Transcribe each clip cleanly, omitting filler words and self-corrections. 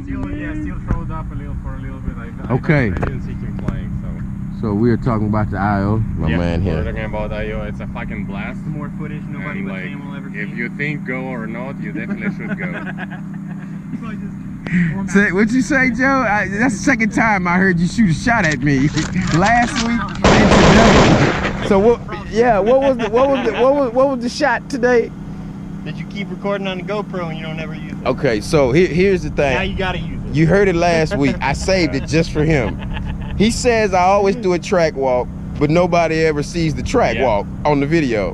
Still throwed up for a little bit. Okay. I didn't see him flying, So we are talking about the IO, my man here. We're talking about IO. It's a fucking blast. More footage nobody but Sam will ever see. If you think go or not, you definitely should go. Say, what'd you say, Joe? That's the second time I heard you shoot a shot at me. Last week and today. So what? Yeah, what was the shot today? That you keep recording on the GoPro and you don't ever use it. Okay, so here's the thing. Now you gotta use it. You heard it last week. I saved it just for him. He says I always do a track walk, but nobody ever sees the track walk on the video.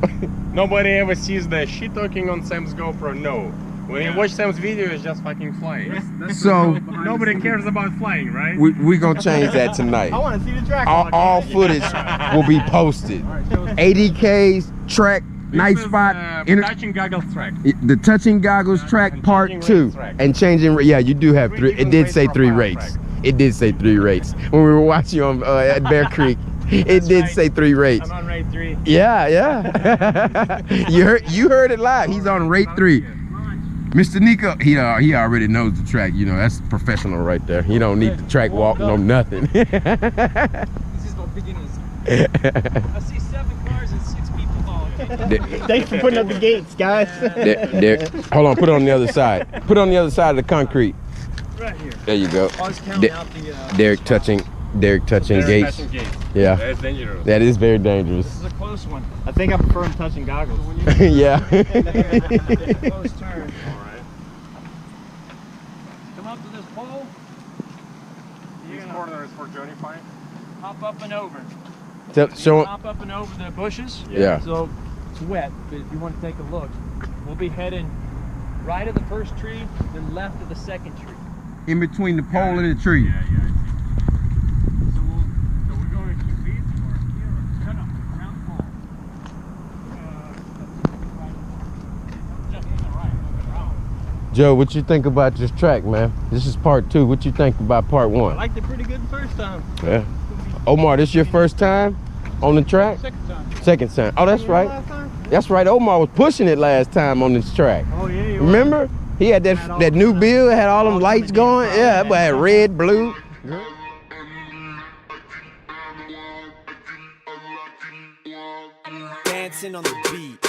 Nobody ever sees the shit talking on Sam's GoPro. No. When you watch Sam's video, it's just fucking flying. So nobody cares about flying, right? We're gonna change that tonight. I want to see the track walk. All footage will be posted. ADKs, track, night spot, touching goggles track. The touching goggles track part 2, and changing. Yeah, you do have 3. It did say 3 rates. It did say 3 rates when we were watching on at Bear Creek. It did say 3 rates. I'm on rate 3. Yeah. you heard it live. He's on rate 3. Mr. Nico, he already knows the track. You know, that's professional right there. He don't need the track walk, no nothing. This is for beginners. I see 7 cars and 6 people following. Thanks for putting up the gates, guys. Hold on, put it on the other side. Put it on the other side of the concrete. Right here. There you go. I was counting out the, Derek touching gates. Yeah. That's dangerous. That is very dangerous. This is a close one. I think I prefer him touching goggles. Yeah. Close turn. Alright. Come up to this pole. This corner is for Johnny Fine. Hop up and over. Show him. Hop up and over the bushes. Yeah. So it's wet, but if you want to take a look, we'll be heading right of the first tree, then left of the second tree. In between the pole and the tree. Yeah, I see. So we're going to keep these or here? No, around the pole. Just in the right, around. Joe, what you think about this track, man? This is part 2. What you think about part 1? I liked it pretty good the first time. Yeah. Omar, this your first time on the track? Second time. Second time. Oh, that's right. That's right. Omar was pushing it last time on this track. Oh yeah. You Remember? He had that new build, had all them lights going. Yeah, but had red, blue. Dancing on the beat.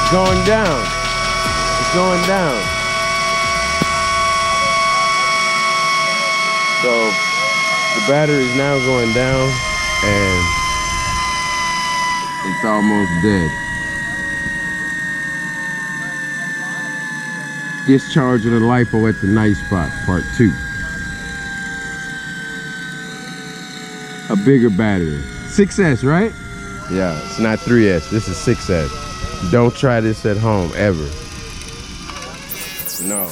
It's going down. It's going down. So the battery is now going down and it's almost dead. Discharge of the LiPo at the night spot, part 2. A bigger battery. 6S, right? Yeah, it's not 3S. This is 6S. Don't try this at home, ever. No.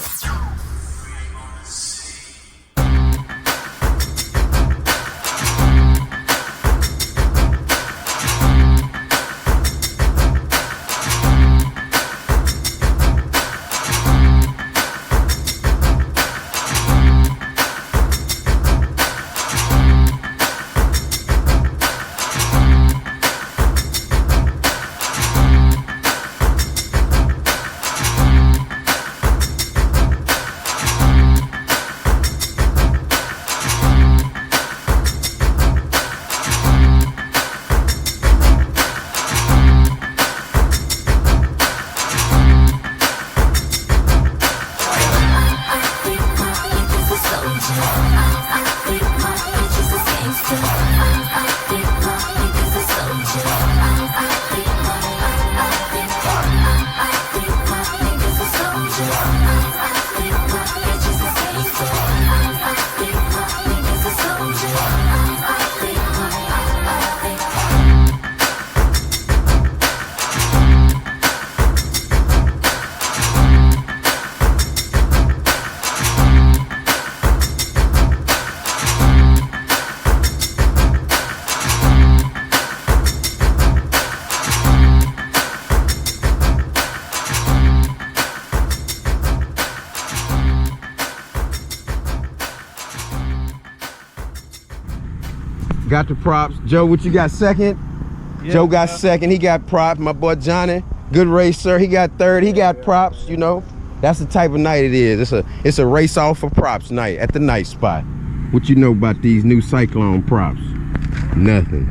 got the props. Joe, what you got second? Yeah, Joe got second. He got props. My boy Johnny, good racer. He got third. He got props. You know, that's the type of night it is. It's a race off for props night at the night spot. What you know about these new Cyclone props? Nothing.